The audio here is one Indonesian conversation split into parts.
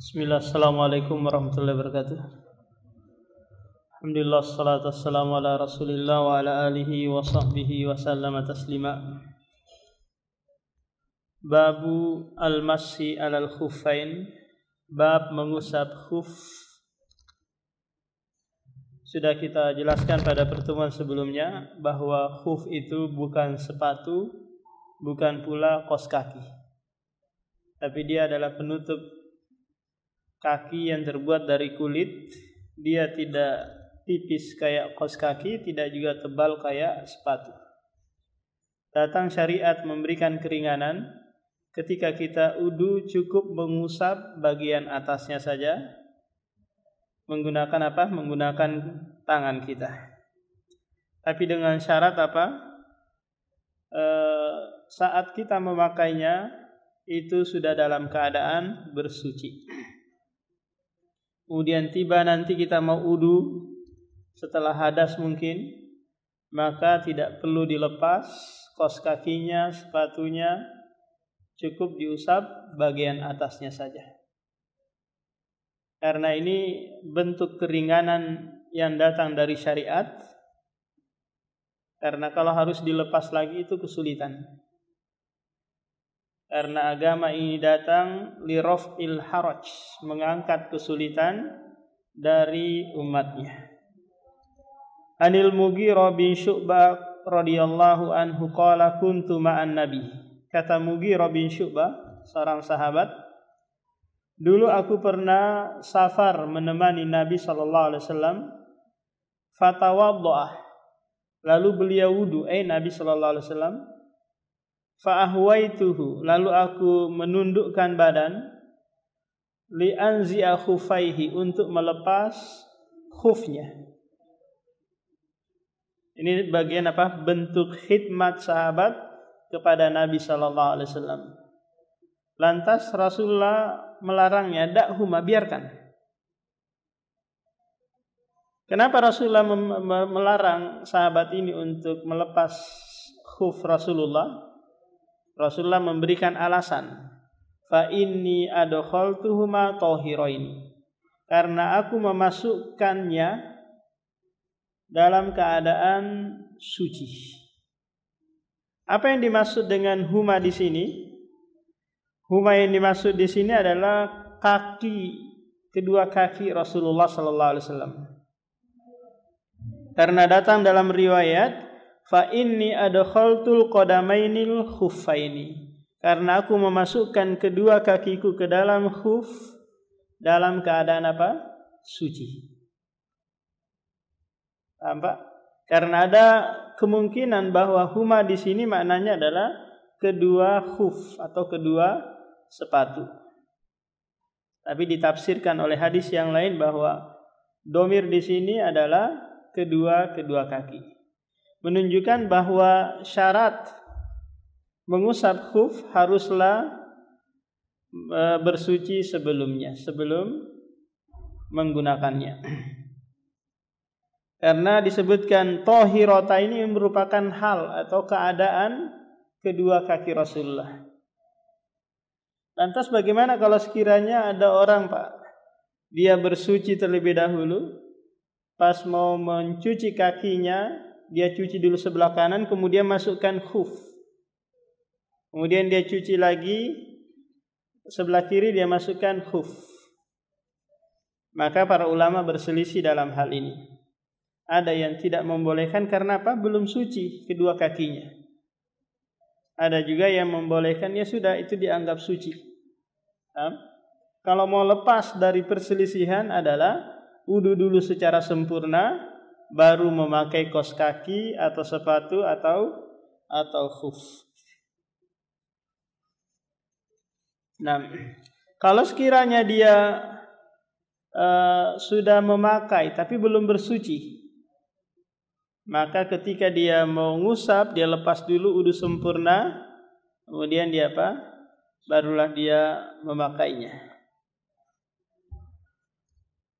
Bismillah, assalamualaikum warahmatullahi wabarakatuh. Alhamdulillah, salatu wassalamu ala rasulillah wa ala alihi wa sahbihi wa sallama taslima. Babu al-masyi alal khuffain, bab mengusap khuf. Sudah kita jelaskan pada pertemuan sebelumnya bahwa khuf itu bukan sepatu, bukan pula kaos kaki, tapi dia adalah penutup kaki yang terbuat dari kulit. Dia tidak tipis kayak kaos kaki, tidak juga tebal kayak sepatu. Datang syariat memberikan keringanan. Ketika kita wudu cukup mengusap bagian atasnya saja. Menggunakan apa? Menggunakan tangan kita. Tapi dengan syarat apa? Saat kita memakainya itu sudah dalam keadaan bersuci. Kemudian tiba nanti kita mau wudu setelah hadas mungkin, maka tidak perlu dilepas kaos kakinya, sepatunya, cukup diusap bagian atasnya saja. Karena ini bentuk keringanan yang datang dari syariat. Karena kalau harus dilepas lagi itu kesulitan. Karena agama ini datang liraf'il haraj, mengangkat kesulitan dari umatnya. Anil Mughirah bin Syu'bah radhiyallahu anhu qala kuntu ma'an nabi. Kata Mughirah bin Syu'bah, seorang sahabat, dulu aku pernah safar menemani Nabi sallallahu alaihi wasallam. Fatawaddaa, lalu beliau wudu, Nabi sallallahu alaihi wasallam. Fa'ahwaituhu, lalu aku menundukkan badan, li'anzi'a khufaihi, untuk melepas khufnya. Ini bagian apa? Bentuk khidmat sahabat kepada Nabi sallallahu alaihi wasallam. Lantas Rasulullah melarangnya, da'huma, biarkan. Kenapa Rasulullah melarang sahabat ini untuk melepas khuf Rasulullah? Rasulullah memberikan alasan, fa inni adkhaltuhuma tahirain, karena aku memasukkannya dalam keadaan suci. Apa yang dimaksud dengan huma di sini? Huma yang dimaksud di sini adalah kedua kaki Rasulullah sallallahu alaihi wasallam. Karena datang dalam riwayat, fa inni adkhaltul qadamainil khuffaini, karena aku memasukkan kedua kakiku ke dalam khuf dalam keadaan apa? Suci. Nampak? Karena ada kemungkinan bahwa huma di sini maknanya adalah kedua khuf atau kedua sepatu. Tapi ditafsirkan oleh hadis yang lain bahwa domir di sini adalah kedua kaki. Menunjukkan bahwa syarat mengusap khuf haruslah bersuci sebelum menggunakannya. Karena disebutkan tahirata ini merupakan hal atau keadaan kedua kaki Rasulullah. Lantas bagaimana kalau sekiranya ada orang, Pak, dia bersuci terlebih dahulu, pas mau mencuci kakinya dia cuci dulu sebelah kanan, kemudian masukkan khuf. Kemudian dia cuci lagi sebelah kiri, dia masukkan khuf. Maka para ulama berselisih dalam hal ini. Ada yang tidak membolehkan karena apa? Belum suci kedua kakinya. Ada juga yang membolehkan, ya sudah itu dianggap suci. Kalau mau lepas dari perselisihan adalah wudu dulu secara sempurna, baru memakai kaos kaki atau sepatu atau khuf. Nah, kalau sekiranya dia sudah memakai tapi belum bersuci, maka ketika dia mau ngusap, dia lepas dulu wudu sempurna, kemudian dia apa? Barulah dia memakainya.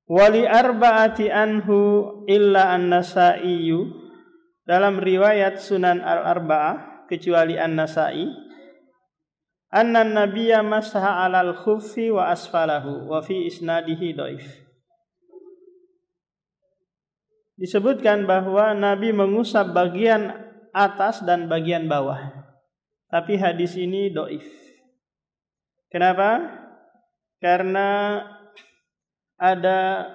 Wali arba'ati anhu illa an-Nasa'i, dalam riwayat Sunan al-Arba'ah kecuali an-Nasa'i, anna nabiyya masaha 'alal khuffi wa asfalahu wa fi isnadihi dhaif. Disebutkan bahwa Nabi mengusap bagian atas dan bagian bawah. Tapi hadis ini dhaif. Kenapa? Karena ada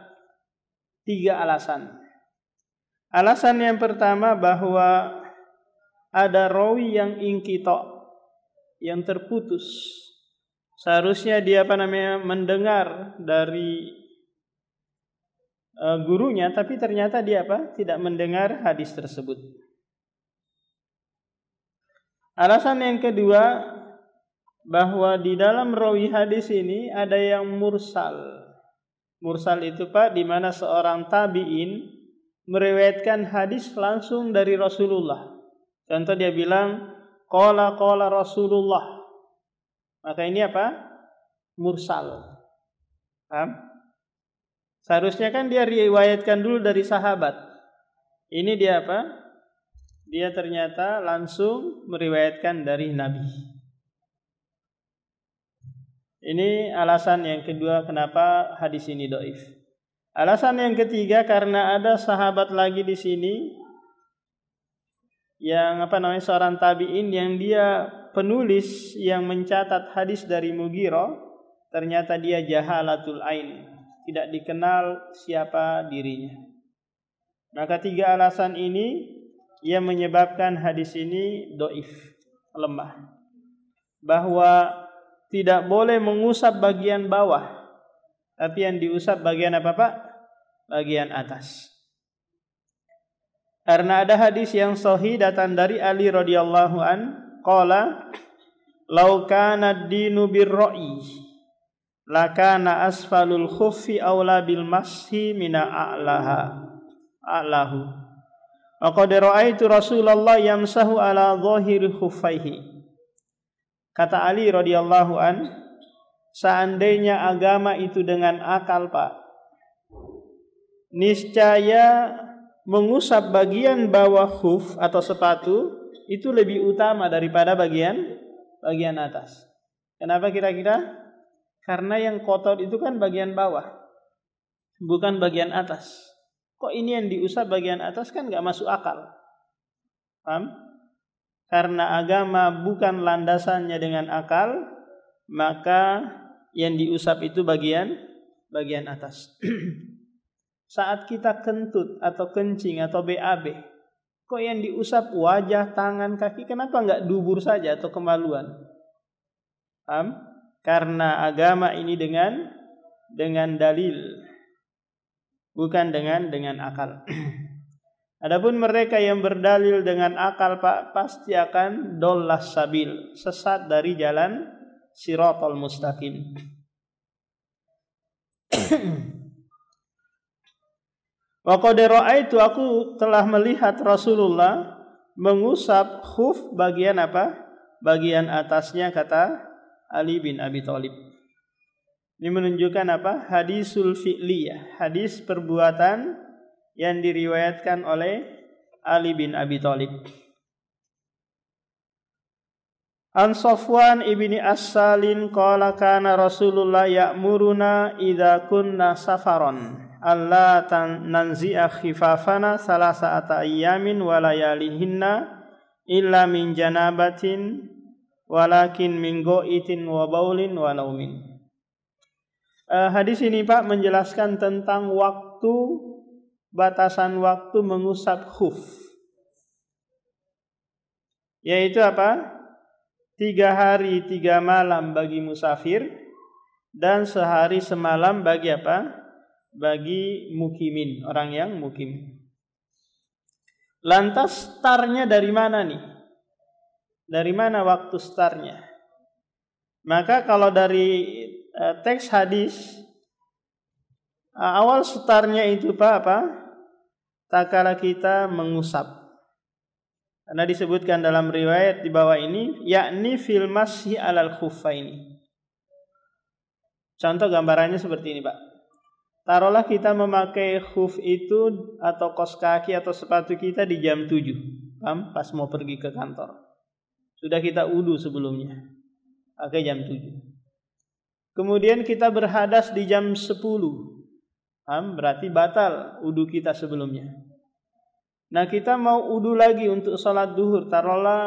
3 alasan. Alasan yang pertama bahwa ada rawi yang inqita', yang terputus. Seharusnya dia mendengar dari gurunya, tapi ternyata dia tidak mendengar hadis tersebut. Alasan yang kedua bahwa di dalam rawi hadis ini ada yang mursal. Mursal itu di mana seorang tabi'in meriwayatkan hadis langsung dari Rasulullah. Contoh dia bilang qala Rasulullah. Maka ini mursal. Paham? Seharusnya kan dia riwayatkan dulu dari sahabat. Ini dia Dia ternyata langsung meriwayatkan dari Nabi. Ini alasan yang kedua kenapa hadis ini dhaif. Alasan yang ketiga karena ada sahabat lagi di sini yang seorang tabi'in yang dia penulis yang mencatat hadis dari Mughirah, ternyata dia jahalatul ain. Tidak dikenal siapa dirinya. Maka 3 alasan ini yang menyebabkan hadis ini dhaif, lemah. Bahwa tidak boleh mengusap bagian bawah, tapi yang diusap bagian bagian atas. Karena ada hadis yang sahih datang dari Ali radhiyallahu an, qala law kana ad-dinu bir-ra'yi lakana asfalul khuffi aula bil mashi mina a'lahu. Wa qad ra'aitu Rasulullah yamsahu ala dhahiri khuffaihi. Kata Ali radhiyallahu an, seandainya agama itu dengan akal, Pak, niscaya mengusap bagian bawah khuf atau sepatu itu lebih utama daripada bagian atas. Kenapa kira-kira? Karena yang kotor itu kan bagian bawah, bukan bagian atas. Kok ini yang diusap bagian atas, kan gak masuk akal. Paham? Karena agama bukan landasannya dengan akal, maka yang diusap itu bagian atas. Saat kita kentut atau kencing atau BAB, kok yang diusap wajah, tangan, kaki, kenapa gak dubur saja atau kemaluan? Paham? Karena agama ini dengan dalil, bukan dengan akal. Adapun mereka yang berdalil dengan akal, Pak, pasti akan dollas sabil, sesat dari jalan siratal mustaqim. Wa qad ra'aitu, aku telah melihat Rasulullah mengusap khuf bagian bagian atasnya, kata Ali bin Abi Thalib. Ini menunjukkan hadisul fi'liyah, hadis perbuatan yang diriwayatkan oleh Ali bin Abi Thalib. An Safwan ibni As-Salin qala kana Rasulullah ya'muruna idza kunna safaron alla nanzi'a khifafana salasata ayyamin wa layalihinna illa min janabatin walakin min go'itin wa baulin wa naumin. Hadis ini, Pak, menjelaskan tentang waktu, batasan waktu mengusap khuf, yaitu 3 hari 3 malam bagi musafir dan sehari semalam bagi bagi mukimin, orang yang mukim. Lantas startnya dari mana nih? Dari mana waktu startnya? Maka kalau dari teks hadis, awal startnya itu Pak takala kita mengusap. Karena disebutkan dalam riwayat di bawah ini, yakni fil masyi alal khuffaini. Contoh gambarannya seperti ini, Pak. Taruhlah kita memakai khuf itu atau kos kaki atau sepatu kita di jam 7, pas mau pergi ke kantor. Sudah kita wudu sebelumnya. pakai jam 7. Kemudian kita berhadas di jam 10. Berarti batal wudu kita sebelumnya. Nah, kita mau wudu lagi untuk sholat duhur. Taruhlah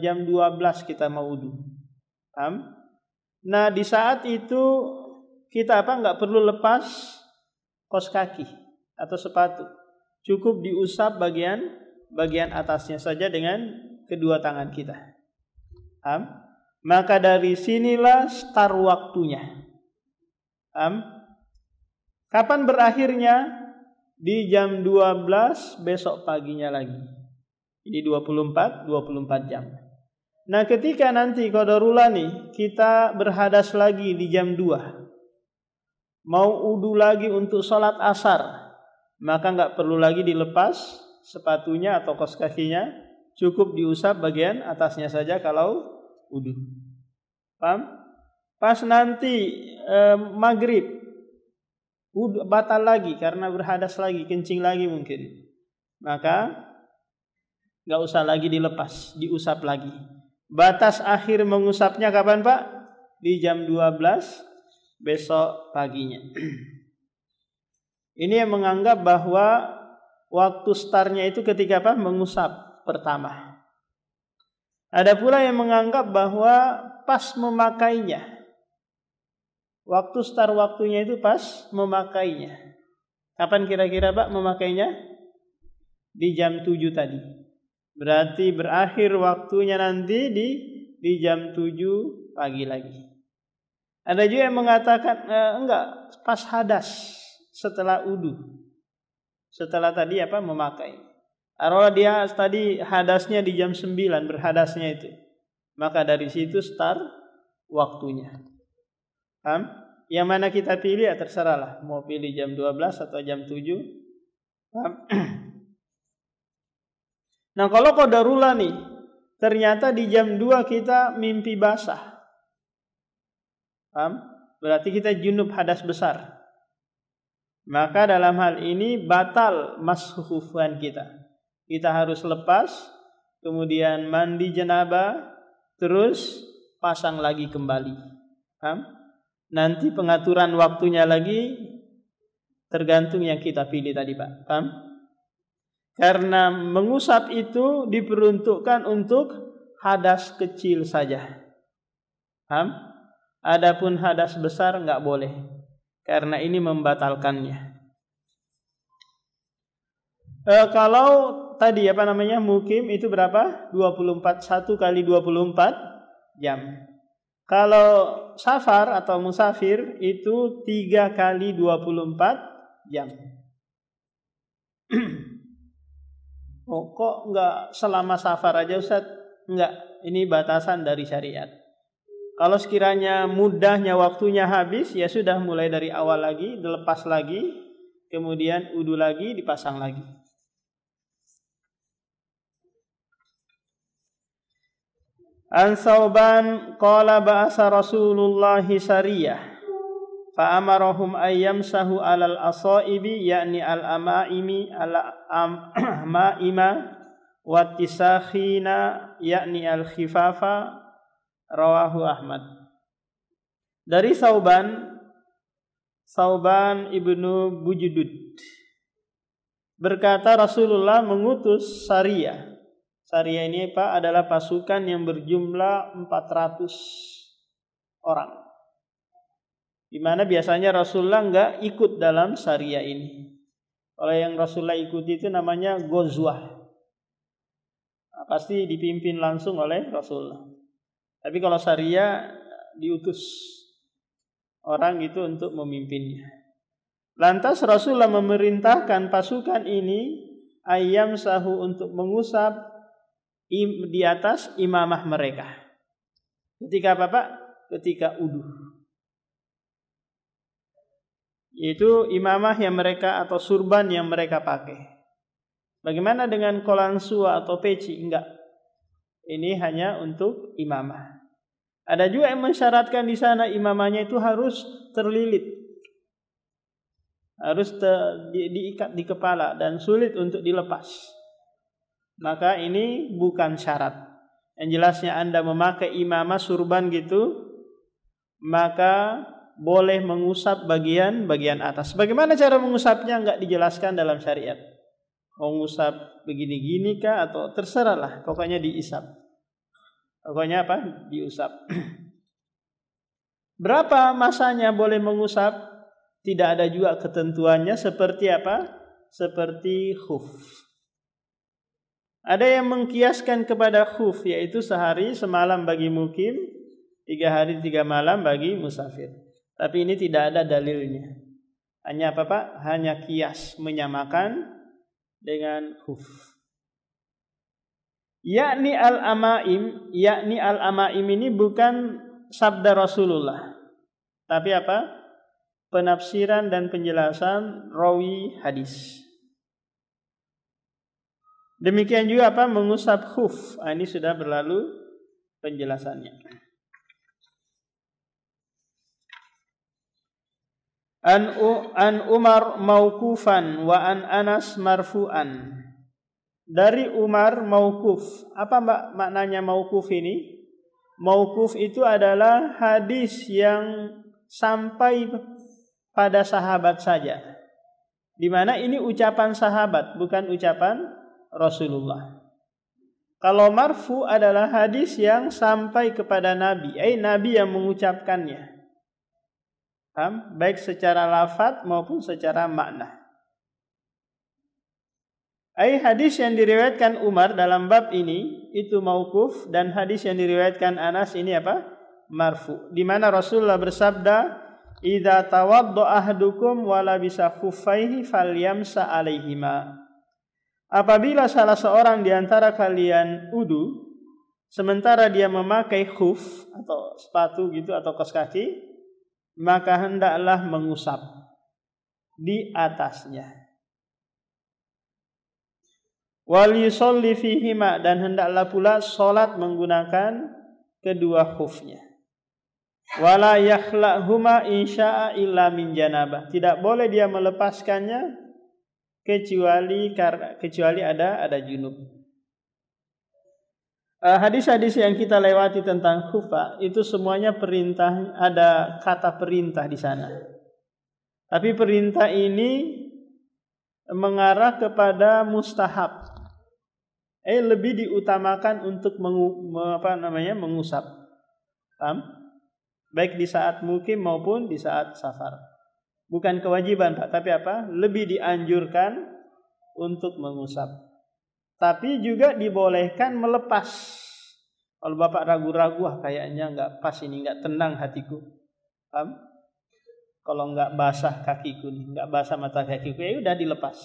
jam 12 kita mau wudu. Nah, di saat itu kita nggak perlu lepas kaos kaki atau sepatu. Cukup diusap bagian atasnya saja dengan kedua tangan kita. Maka dari sinilah start waktunya. Kapan berakhirnya? Di jam 12 besok paginya lagi. Ini 24 jam. Nah, ketika nanti qadarullah nih kita berhadas lagi di jam 2. Mau wudu lagi untuk sholat asar, maka nggak perlu lagi dilepas sepatunya atau kaos kakinya, cukup diusap bagian atasnya saja kalau wudu. Paham? Pas nanti maghrib wudu batal lagi karena berhadas lagi, kencing lagi mungkin. Maka nggak usah lagi dilepas, diusap lagi. Batas akhir mengusapnya kapan, Pak? Di jam 12 besok paginya. Ini yang menganggap bahwa waktu startnya itu ketika mengusap pertama. Ada pula yang menganggap bahwa pas memakainya. Waktu start waktunya itu pas memakainya. Kapan kira-kira Pak memakainya? Di jam 7 tadi. Berarti berakhir waktunya nanti di jam 7 pagi lagi. Ada juga yang mengatakan enggak, pas hadas setelah wudu. Setelah tadi memakai. Kalau dia tadi hadasnya di jam 9 berhadasnya itu. Maka dari situ start waktunya. Yang mana kita pilih ya terserahlah. Mau pilih jam 12 atau jam 7. Nah, kalau qadarullah nih, ternyata di jam 2 kita mimpi basah. Berarti kita junub hadas besar. Maka dalam hal ini batal maskhufan kita. Kita harus lepas, kemudian mandi janabah, terus pasang lagi kembali. Nanti pengaturan waktunya lagi tergantung yang kita pilih tadi, Pak. Karena mengusap itu diperuntukkan untuk hadas kecil saja. Adapun hadas besar enggak boleh. Karena ini membatalkannya. Kalau tadi mukim itu berapa? 1 kali 24 jam. Kalau safar atau musafir itu 3 kali 24 jam. Kok enggak selama safar aja Ustaz? Enggak, ini batasan dari syariat. Kalau sekiranya mudahnya waktunya habis, ya sudah mulai dari awal lagi, dilepas lagi, kemudian wudu lagi, dipasang lagi. An Sauban qala ba'asa Rasulullah sariyah fa amarahum ayyamsahu alal asaibi yakni al amaimi al amaima wa tisakhina yakni al khifafa, rawahu Ahmad. Dari Sauban ibnu Bujdud berkata Rasulullah mengutus sariyah. Sariyah ini adalah pasukan yang berjumlah 400 orang. Di mana biasanya Rasulullah enggak ikut dalam sariyah ini. Kalau yang Rasulullah ikuti itu namanya Ghazwah. Pasti dipimpin langsung oleh Rasulullah. Tapi kalau sariyah diutus orang itu untuk memimpinnya. Lantas Rasulullah memerintahkan pasukan ini ayam sahu untuk mengusap di atas imamah mereka. Ketika apa Pak? Ketika wudu. Yaitu imamah yang mereka atau surban yang mereka pakai. Bagaimana dengan kolansua atau peci? Enggak. Ini hanya untuk imamah. Ada juga yang mensyaratkan di sana imamahnya itu harus terlilit. Harus diikat di kepala dan sulit untuk dilepas. Maka ini bukan syarat. yang jelasnya Anda memakai imamah surban gitu, maka boleh mengusap bagian atas. Bagaimana cara mengusapnya enggak dijelaskan dalam syariat. Mengusap begini-gini kah atau terserahlah, pokoknya diisap. Pokoknya apa? Diusap. Berapa masanya boleh mengusap? Tidak ada juga ketentuannya seperti apa? Seperti khuf. Ada yang mengkiaskan kepada khuf, yaitu sehari semalam bagi mukim, 3 hari 3 malam bagi musafir. Tapi ini tidak ada dalilnya. Hanya apa Pak? Hanya kias, menyamakan dengan khuf. Yakni al-amaim ini bukan sabda Rasulullah. Tapi apa? Penafsiran dan penjelasan rawi hadis. Demikian juga apa? Mengusap khuf. Ini sudah berlalu penjelasannya. An Umar mauqufan wa an Anas marfu'an. Dari Umar mauquf. Apa maknanya mauquf ini? Mauquf itu adalah hadis yang sampai pada sahabat saja. Di mana ini ucapan sahabat, bukan ucapan Rasulullah. Kalau marfu adalah hadis yang sampai kepada Nabi, Nabi yang mengucapkannya. Baik secara lafaz maupun secara makna. Hadis yang diriwayatkan Umar dalam bab ini itu mauquf, dan hadis yang diriwayatkan Anas ini apa? Marfu. Di mana Rasulullah bersabda, "Idza tawadda ahadukum wa labisa khuffaihi falyamsa 'alaihima." Apabila salah seorang di antara kalian wudu sementara dia memakai khuf atau sepatu gitu atau kaos kaki, maka hendaklah mengusap di atasnya. Wal yusalli fihima, dan hendaklah pula salat menggunakan kedua khufnya. Wala yakhla'huma insya'a illa min janabah. Tidak boleh dia melepaskannya kecuali ada junub. Hadis-hadis yang kita lewati tentang khufa itu semuanya perintah, ada kata perintah di sana. Tapi perintah ini mengarah kepada mustahab. Lebih diutamakan untuk mengusap. Paham? Baik di saat mukim maupun di saat safar. Bukan kewajiban Pak, tapi apa? Lebih dianjurkan untuk mengusap. Tapi juga dibolehkan melepas. Kalau Bapak ragu-ragu, kayaknya enggak pas ini, enggak tenang hatiku. Paham? Kalau enggak basah kakiku nih, enggak basah mata kakiku, ya udah dilepas.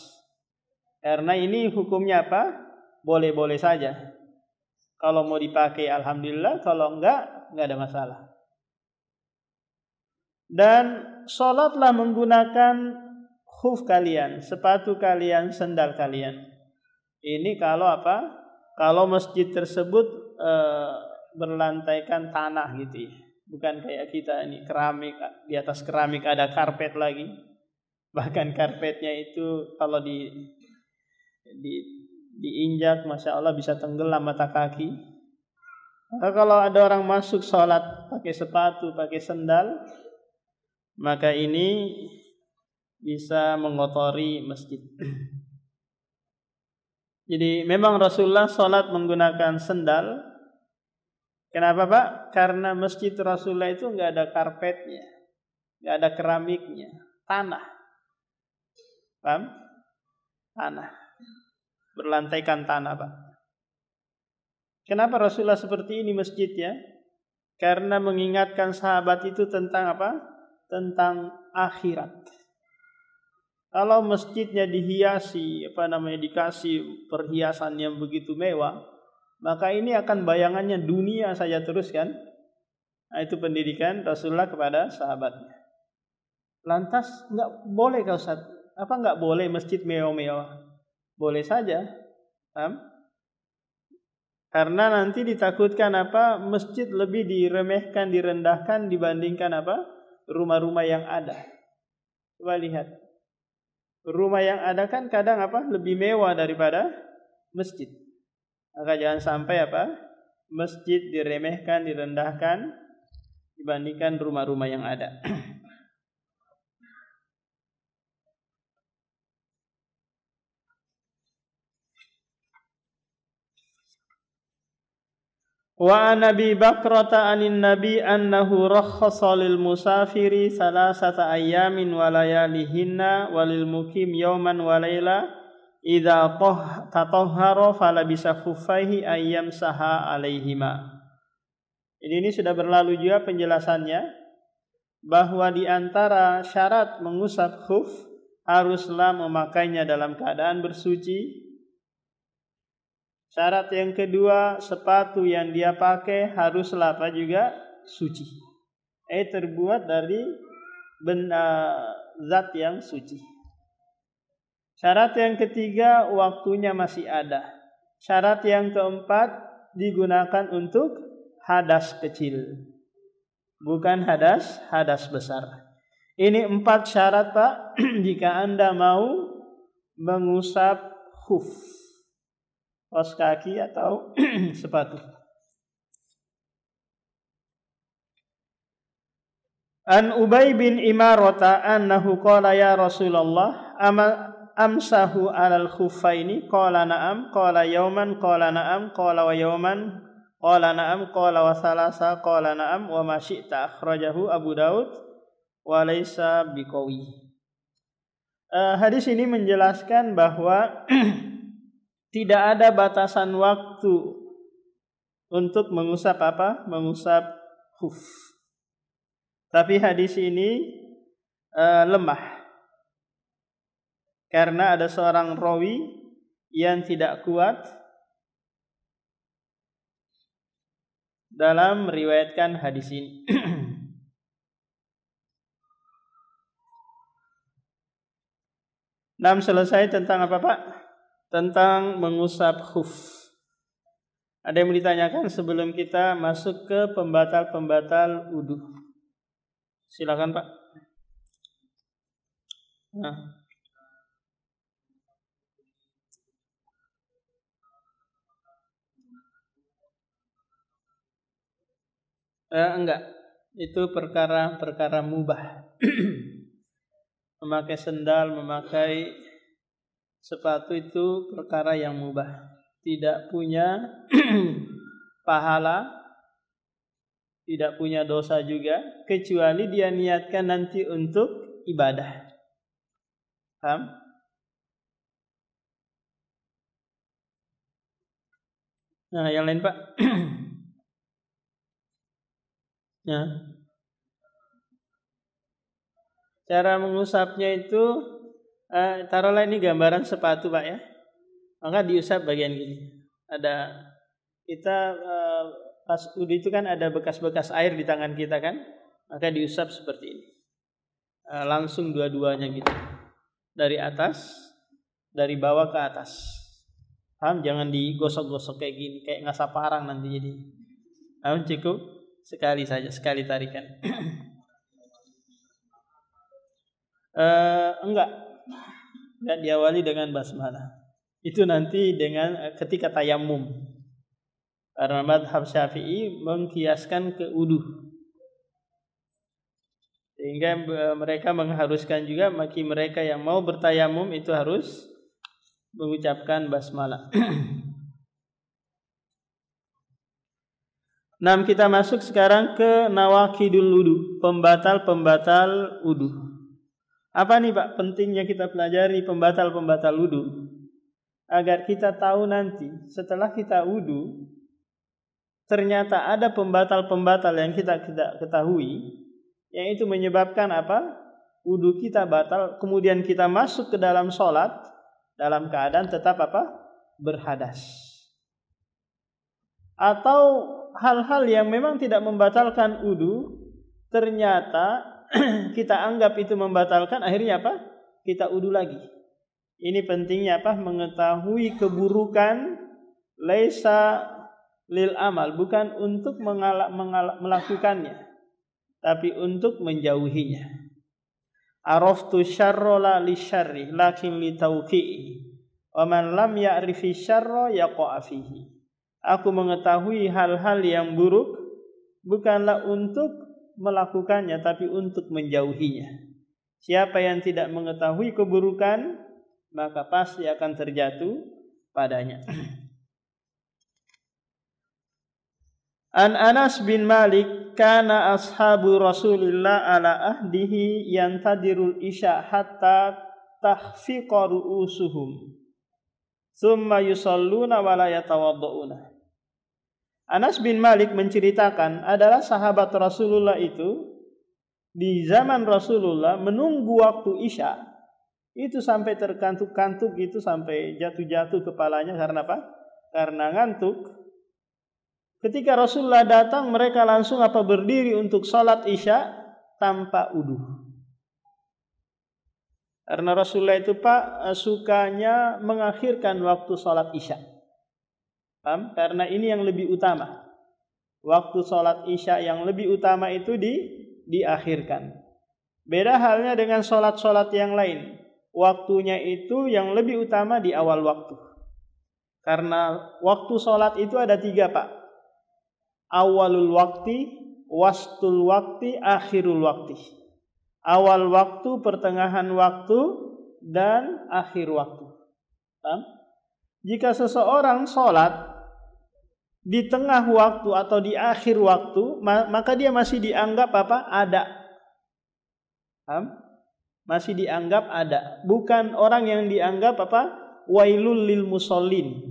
Karena ini hukumnya apa? Boleh-boleh saja. Kalau mau dipakai alhamdulillah, kalau enggak ada masalah. Dan sholatlah menggunakan khuf kalian, sepatu kalian, sendal kalian. Ini kalau apa? Kalau masjid tersebut berlantaikan tanah gitu ya. Bukan kayak kita ini keramik, di atas keramik ada karpet lagi. Bahkan karpetnya itu kalau diinjak, masya Allah bisa tenggelam mata kaki. Maka kalau ada orang masuk sholat pakai sepatu, pakai sendal, maka ini bisa mengotori masjid. Jadi memang Rasulullah sholat menggunakan sendal. Kenapa Pak? Karena masjid Rasulullah itu enggak ada karpetnya, enggak ada keramiknya, tanah. Paham? Tanah. Berlantaikan tanah Pak. Kenapa Rasulullah seperti ini masjidnya? Karena mengingatkan sahabat itu tentang apa? Tentang akhirat. Kalau masjidnya dihiasi, dikasih perhiasan yang begitu mewah, maka ini akan bayangannya dunia saja terus kan? Nah, itu pendidikan Rasulullah kepada sahabatnya. Lantas enggak boleh kau Ustaz? Apa enggak boleh masjid mewah-mewah? Boleh saja. Paham? Karena nanti ditakutkan apa? Masjid lebih diremehkan, direndahkan dibandingkan apa? Rumah-rumah yang ada. Coba lihat. Rumah yang ada kan kadang apa? Lebih mewah daripada masjid. Maka jangan sampai apa? masjid diremehkan, direndahkan dibandingkan rumah-rumah yang ada. Wa an Abi Bakrata anin Nabi annahu rakhasa lil musafiri salasata ayyamin wa layalihinna walil mukim yawman wa layla idza tatahhara falabisa khuffaihi ayyam saha alaihima. Ini sudah berlalu juga penjelasannya bahwa di antara syarat mengusap khuf haruslah memakainya dalam keadaan bersuci. Syarat yang kedua, sepatu yang dia pakai haruslah apa juga suci. Terbuat dari zat yang suci. Syarat yang ketiga, waktunya masih ada. Syarat yang keempat, digunakan untuk hadas kecil, bukan hadas besar. Ini 4 syarat, Pak, jika Anda mau mengusap khuf, kaos kaki atau sepatu. An Ubay bin Imarata annahu qala ya Rasulullah amsahu alal khuffaini qala na'am qala yawman qala na'am qala wa yawman qala na'am qala wa salasa qala na'am wa ma syi'ta akhrajahu Abu Daud wa laysa biqawi. Hadis ini menjelaskan bahwa tidak ada batasan waktu untuk mengusap apa? Mengusap khuf. Tapi hadis ini lemah. Karena ada seorang rawi yang tidak kuat dalam meriwayatkan hadis ini. Selesai tentang apa, Pak? Tentang mengusap khuf. Ada yang ditanyakan sebelum kita masuk ke pembatal-pembatal wudu? Silakan, Pak. Enggak. Itu perkara mubah. Memakai sendal, memakai sepatu itu perkara yang mubah, tidak punya pahala, tidak punya dosa juga, kecuali dia niatkan nanti untuk ibadah. Paham? Nah, yang lain, Pak. Ya. Cara mengusapnya itu taruhlah ini gambaran sepatu, Pak, ya. Maka diusap bagian gini. Ada kita pas wudu itu kan ada bekas-bekas air di tangan kita kan, maka diusap seperti ini. Langsung dua-duanya gitu. Dari atas, dari bawah ke atas. Paham? Jangan digosok-gosok kayak gini, kayak ngasap parang nanti jadi. Paham? Cukup sekali saja, sekali tarikan. Enggak diawali dengan basmalah. Itu nanti dengan ketika tayamum. Karena mazhab Syafi'i mengkiaskan ke wudu. Sehingga mereka mengharuskan juga bagi mereka yang mau bertayamum itu harus mengucapkan basmalah. Nah, kita masuk sekarang ke nawaqidul wudu, pembatal-pembatal wudu. Apa nih, Pak, pentingnya kita pelajari pembatal-pembatal wudu? Agar kita tahu nanti setelah kita wudu ternyata ada pembatal-pembatal yang kita tidak ketahui, yang itu menyebabkan apa? Wudu kita batal, kemudian kita masuk ke dalam sholat dalam keadaan tetap apa? Berhadas. Atau hal-hal yang memang tidak membatalkan wudu ternyata kita anggap itu membatalkan, akhirnya apa? Kita wudu lagi. Ini pentingnya apa? Mengetahui keburukan laisa lil amal, bukan untuk melakukannya, tapi untuk menjauhinya. Araftu syarra la li syarri lakin li tauqi'i wa man lam ya'rifi syarra yaqa'a fihi. Aku mengetahui hal-hal yang buruk bukanlah untuk melakukannya, tapi untuk menjauhinya. Siapa yang tidak mengetahui keburukan, maka pasti akan terjatuh padanya. An Anas bin Malik, kana ashabu Rasulillah ala ahdihi yantadirul isya hatta tahfiqa ru'usuhum thumma yusalluna wa la yatawadda'una. Anas bin Malik menceritakan adalah sahabat Rasulullah itu di zaman Rasulullah menunggu waktu isya itu sampai terkantuk-kantuk gitu, sampai jatuh-jatuh kepalanya karena apa? Karena ngantuk. Ketika Rasulullah datang, mereka langsung berdiri untuk salat isya tanpa wudu. Karena Rasulullah itu sukanya mengakhirkan waktu salat isya. Paham? Karena ini yang lebih utama. Waktu salat isya yang lebih utama itu diakhirkan. Beda halnya dengan salat-salat yang lain. Waktunya itu yang lebih utama di awal waktu. Karena waktu salat itu ada 3, Pak. Awalul waktu, wastul waktu, akhirul waktu. Awal waktu, pertengahan waktu, dan akhir waktu. Jika seseorang sholat di tengah waktu atau di akhir waktu, maka dia masih dianggap ada. Masih dianggap ada. Bukan orang yang dianggap wailul lil musallin.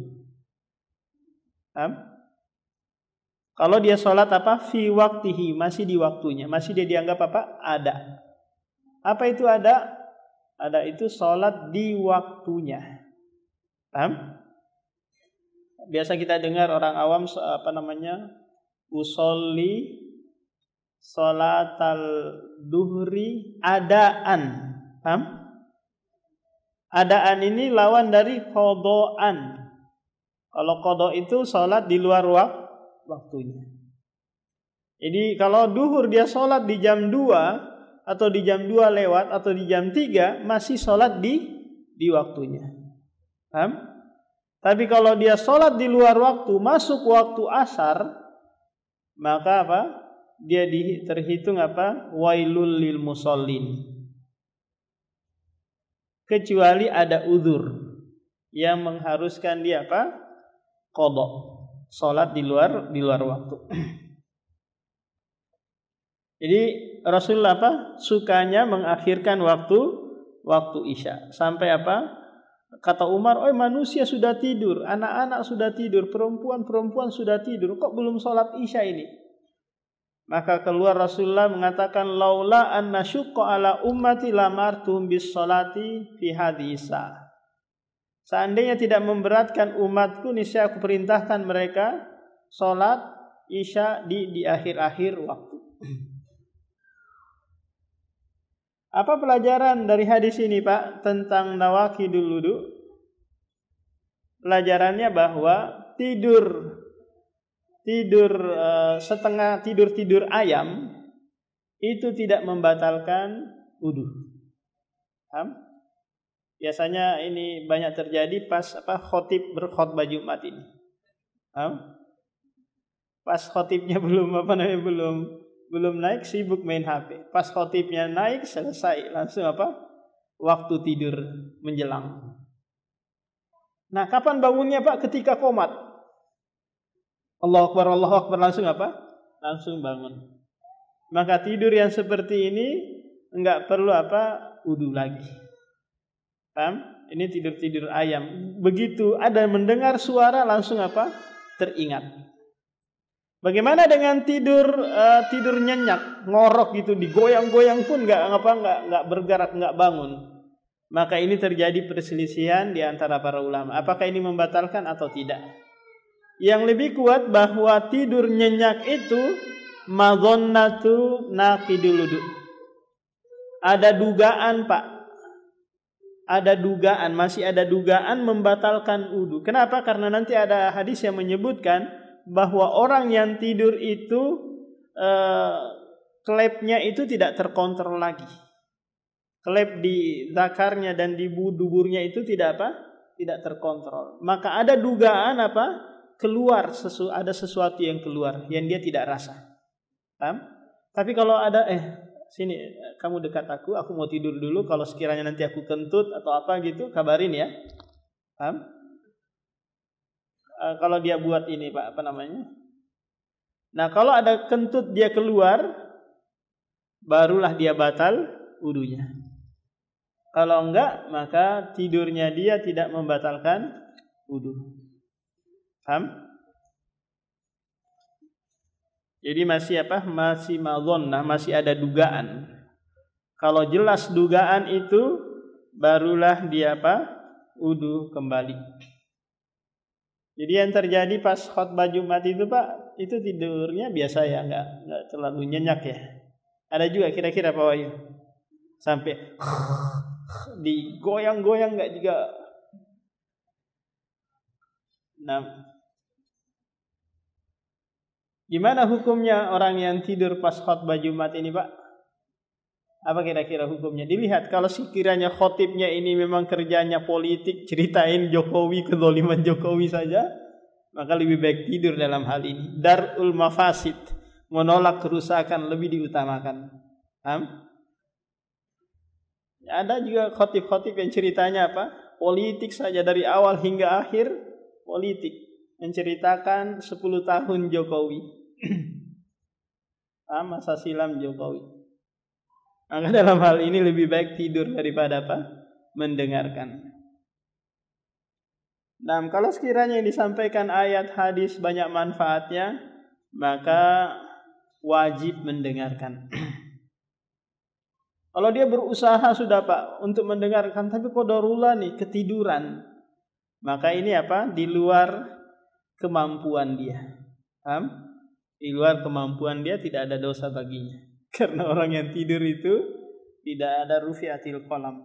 Kalau dia sholat fi waktihi, masih di waktunya, masih dia dianggap ada. Apa itu ada? Ada itu sholat di waktunya. Paham? Biasa kita dengar orang awam usolli sholatal duhri adaan. Paham? Adaan ini lawan dari qodoan. Kalau qodo itu sholat di luar waktunya. Jadi kalau duhur dia sholat di jam 2 atau di jam 2 lewat atau di jam 3, masih sholat di waktunya. Paham? Tapi kalau dia sholat di luar waktu, masuk waktu asar, maka dia terhitung wailul lil musallin. Kecuali ada uzur yang mengharuskan dia qada. Salat di luar waktu. Jadi Rasulullah sukanya mengakhirkan waktu isya sampai kata Umar, manusia sudah tidur, anak-anak sudah tidur, perempuan sudah tidur, kok belum salat isya ini? Maka keluar Rasulullah mengatakan, laula an nasyqa ala ummati lamartum bis salati fi hadisa. Seandainya tidak memberatkan umatku, niscaya aku perintahkan mereka sholat isya di akhir-akhir waktu. Apa pelajaran dari hadis ini, Pak, tentang nawaqidul wudu? Pelajarannya bahwa tidur setengah tidur ayam itu tidak membatalkan wudu. Paham? Biasanya ini banyak terjadi pas khotib berkhotbah Jumat ini. Pas khotibnya belum naik, sibuk main HP. Pas khotibnya naik, selesai, langsung waktu tidur menjelang. Nah, kapan bangunnya, Pak? Ketika qomat. Allahu Akbar, langsung langsung bangun. Maka tidur yang seperti ini enggak perlu wudu lagi. Paham? Ini tidur ayam. Begitu ada mendengar suara langsung teringat. Bagaimana dengan tidur nyenyak, ngorok gitu, digoyang-goyang pun enggak bergerak, enggak bangun. Maka ini terjadi perselisihan di antara para ulama. Apakah ini membatalkan atau tidak? Yang lebih kuat bahwa tidur nyenyak itu madhonnatu naqidul wudu. Ada dugaan, Pak. Masih ada dugaan membatalkan wudu. Kenapa? Karena nanti ada hadis yang menyebutkan bahwa orang yang tidur itu klepnya itu tidak terkontrol lagi. Klep di zakarnya dan di duburnya itu tidak terkontrol. Maka ada dugaan keluar ada sesuatu yang keluar yang dia tidak rasa. Paham? Tapi kalau ada sini kamu dekat aku mau tidur dulu, kalau sekiranya nanti aku kentut atau apa gitu kabarin ya. Paham? Kalau dia buat ini Pak, apa namanya? Nah, kalau ada kentut dia keluar, barulah dia batal wudunya. Kalau enggak, maka tidurnya dia tidak membatalkan wudu. Paham? Jadi masih apa? Masih madzhannah, masih ada dugaan. Kalau jelas dugaan itu, barulah dia apa? Wudu kembali. Jadi yang terjadi pas khutbah Jumat itu Pak, itu tidurnya biasa ya, enggak terlalu nyenyak ya. Ada juga kira-kira Pak Wahyu sampai digoyang-goyang enggak juga. Nah, gimana hukumnya orang yang tidur pas khutbah Jumat ini Pak? Apa kira-kira hukumnya? Dilihat kalau sekiranya khotibnya ini memang kerjanya politik, ceritain Jokowi, kezaliman Jokowi saja, maka lebih baik tidur dalam hal ini. Darul mafasid, menolak kerusakan lebih diutamakan. Ada juga khotib-khotib yang ceritanya apa? Politik saja dari awal hingga akhir politik. Menceritakan 10 tahun Jokowi. Masa silam Jokowi. Maka dalam hal ini lebih baik tidur daripada apa? Mendengarkan. Nah, kalau sekiranya yang disampaikan ayat hadis banyak manfaatnya, maka wajib mendengarkan. Kalau dia berusaha sudah Pak untuk mendengarkan, tapi qadarullah nih ketiduran, maka ini apa? Di luar kemampuan dia. Paham? Di luar kemampuan dia, tidak ada dosa baginya. Karena orang yang tidur itu tidak ada rufi'atil qalam.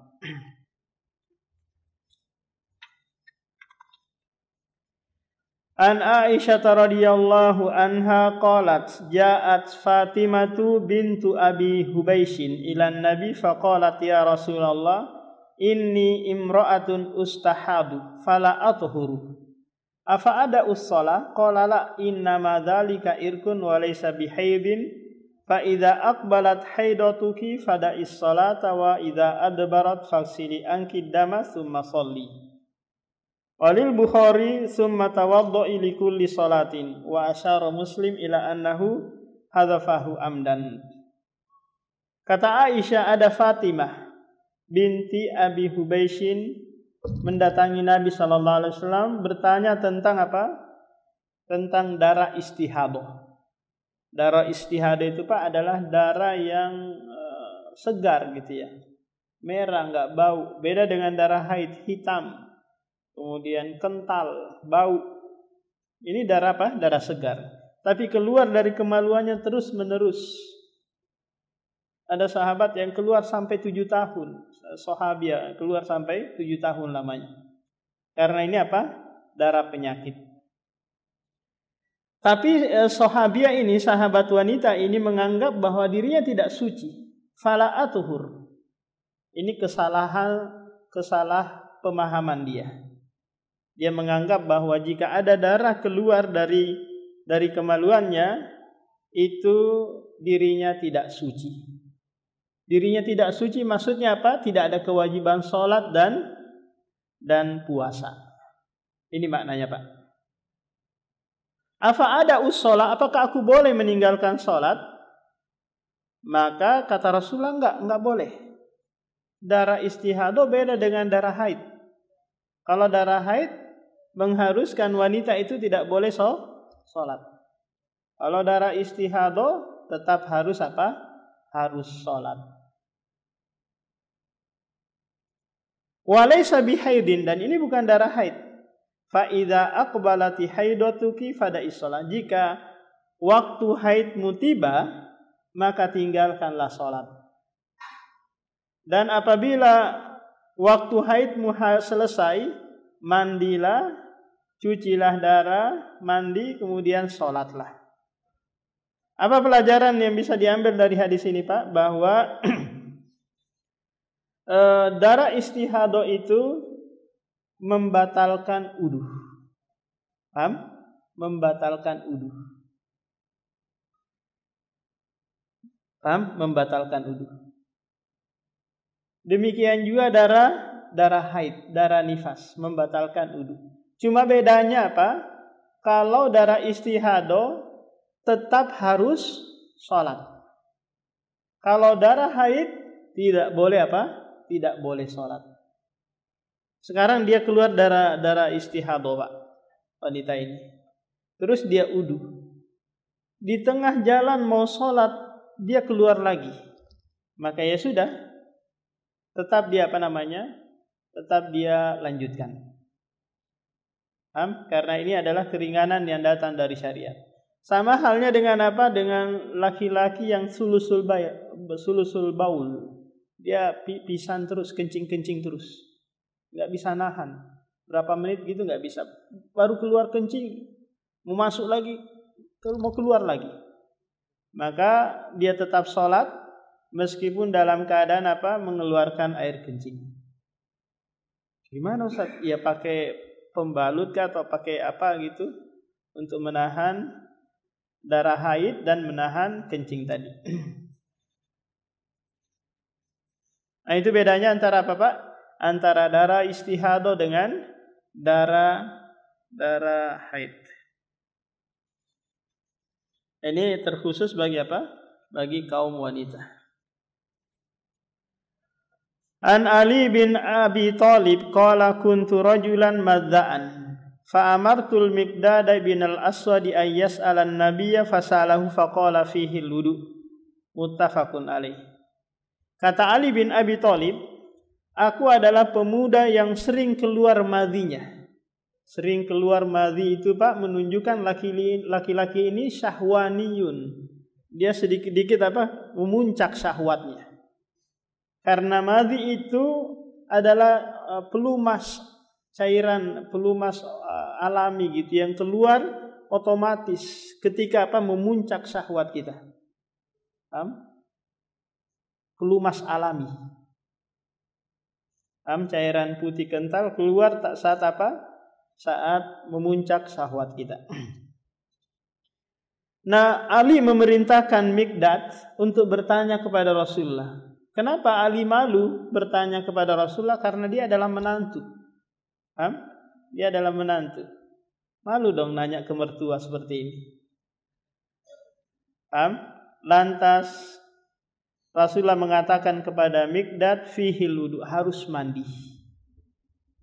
An Aisyah radhiyallahu anha qalat ja'at Fatimatu bintu Abi Hubaishin ilan Nabi faqalat ya Rasulullah inni imra'atun ustahadu fala athuru afa ada us-shalah qala la innama dzalika irkun wa laysa bihaidin fa idza aqbalat haidatuki fada'is salata wa idza adbarat faghsili anki dama tsumma sholli. Walil Bukhari summa tawadda'i li kulli salatin wa asyara Muslim ila annahu hadzafahu amdan. Kata Aisyah, ada Fatimah binti Abi Hubaishin mendatangi Nabi sallallahu alaihi wasallam bertanya tentang apa? Tentang darah istihadah. Darah istihadah itu Pak adalah darah yang segar gitu ya. Merah, enggak bau. Beda dengan darah haid, hitam. Kemudian kental, bau. Ini darah apa? Darah segar. Tapi keluar dari kemaluannya terus menerus. Ada sahabat yang keluar sampai 7 tahun. Sahabiah keluar sampai 7 tahun lamanya. Karena ini apa? Darah penyakit. Tapi sahabiah ini, sahabat wanita ini menganggap bahwa dirinya tidak suci. Fala atuhur. Ini kesalah pemahaman dia. Dia menganggap bahwa jika ada darah keluar dari kemaluannya, itu dirinya tidak suci. Dirinya tidak suci maksudnya apa? Tidak ada kewajiban sholat dan puasa. Ini maknanya Pak. Afa ada us-shalah, apakah aku boleh meninggalkan sholat? Maka kata Rasulullah enggak boleh. Darah istihadah beda dengan darah haid. Kalau darah haid mengharuskan wanita itu tidak boleh sholat. Kalau darah istihadah tetap harus apa? Harus sholat. Walaysa bihaidin, dan ini bukan darah haid. Fa idza aqbalati haidatuki fada'is shalah. Jika waktu haidmu tiba, maka tinggalkanlah salat. Dan apabila waktu haidmu selesai, mandilah, cucilah darah, mandi, kemudian salatlah. Apa pelajaran yang bisa diambil dari hadis ini Pak? Bahwa darah istihadah itu membatalkan wudu. Paham? membatalkan wudu. Paham? Membatalkan wudu. Demikian juga darah haid, darah nifas, membatalkan wudu. Cuma bedanya apa? Kalau darah istihadah tetap harus sholat. Kalau darah haid tidak boleh apa? Tidak boleh sholat. Sekarang dia keluar darah istihadah, Pak, wanita ini. Terus dia wudu. Di tengah jalan mau sholat, dia keluar lagi. Maka ya sudah, tetap dia tetap dia lanjutkan. Paham? Karena ini adalah keringanan yang datang dari syariat. Sama halnya dengan apa? Dengan laki-laki yang sulusul baul. Dia pisan terus, kencing terus. Nggak bisa nahan. Berapa menit gitu nggak bisa. Baru keluar kencing, mau masuk lagi, mau keluar lagi. Maka dia tetap sholat meskipun dalam keadaan apa? Mengeluarkan air kencing. Gimana Ustaz? Ya pakai pembalut kah atau pakai apa gitu untuk menahan darah haid dan menahan kencing tadi. Nah, itu bedanya antara apa, Pak? Antara darah istihadah dengan darah haid. Ini terkhusus bagi apa? Bagi kaum wanita. An Ali bin Abi Thalib qala kuntu rajulan madza'an fa amartul Miqdad bin al-Aswad ay yas'ala an-nabiyya fasalahu faqala fihi al-wudu. Muttafaqun alaih. Kata Ali bin Abi Thalib, aku adalah pemuda yang sering keluar madhinya. Sering keluar madhi itu, Pak, menunjukkan laki-laki ini syahwaniyun. Dia sedikit-sedikit apa? Memuncak syahwatnya. Karena madhi itu adalah pelumas cairan, pelumas alami gitu yang keluar otomatis ketika apa? Memuncak syahwat kita. Paham? Pelumas alami. Cairan putih kental keluar tak saat apa? Saat memuncak syahwat kita. Nah, Ali memerintahkan Miqdad untuk bertanya kepada Rasulullah. Kenapa Ali malu bertanya kepada Rasulullah? Karena dia adalah menantu. Dia adalah menantu. Malu dong nanya ke mertua seperti ini. Lantas Rasulullah mengatakan kepada Miqdad fihil wudu, harus mandi.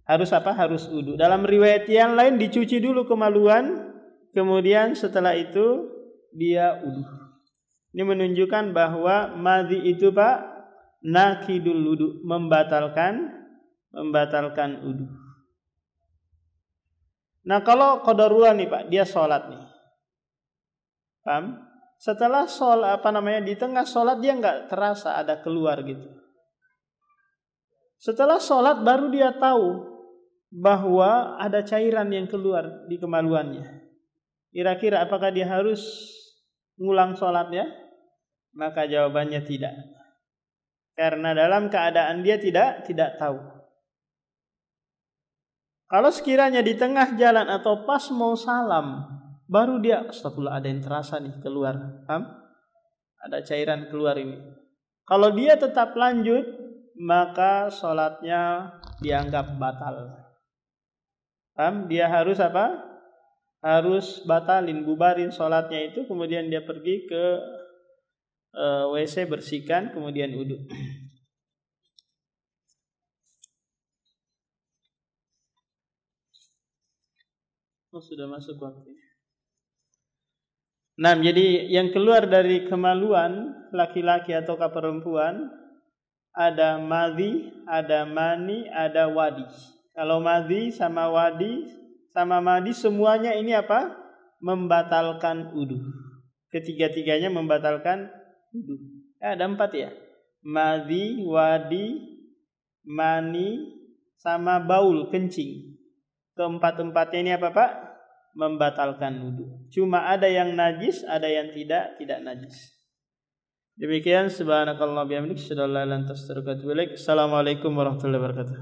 Harus apa? Harus wudu. Dalam riwayat yang lain dicuci dulu kemaluan, kemudian setelah itu dia wudu. Ini menunjukkan bahwa madhi itu, Pak, nakidul wudu, membatalkan wudu. Nah, kalau qadarullah nih, Pak, dia sholat nih. Paham? Setelah sholat di tengah sholat dia nggak terasa ada keluar gitu. Setelah sholat baru dia tahu bahwa ada cairan yang keluar di kemaluannya. Kira-kira apakah dia harus ngulang sholatnya? Maka jawabannya tidak. Karena dalam keadaan dia tidak tahu. Kalau sekiranya di tengah jalan atau pas mau salam, baru dia, astagfirullah, ada yang terasa nih keluar. Ada cairan keluar ini. Kalau dia tetap lanjut, maka sholatnya dianggap batal. Dia harus apa? Harus batalin, bubarin sholatnya itu, kemudian dia pergi ke WC, bersihkan, kemudian wudu. Sudah masuk waktu. Nah, jadi yang keluar dari kemaluan laki-laki atau perempuan ada madhi, ada mani, ada wadi. Kalau madhi sama wadi sama madi semuanya ini apa? Membatalkan wudu. Ketiga-tiganya membatalkan wudu. Ada 4 ya. Madhi, wadi, mani, sama baul, kencing. Keempat-empatnya ini apa, Pak? Membatalkan wudu. Cuma ada yang najis, ada yang tidak najis. Demikian, subhanakallah bihamdik, asyhadu an la ilaha illa anta astaghfiruka wa atubu ilaik. Assalamualaikum warahmatullahi wabarakatuh.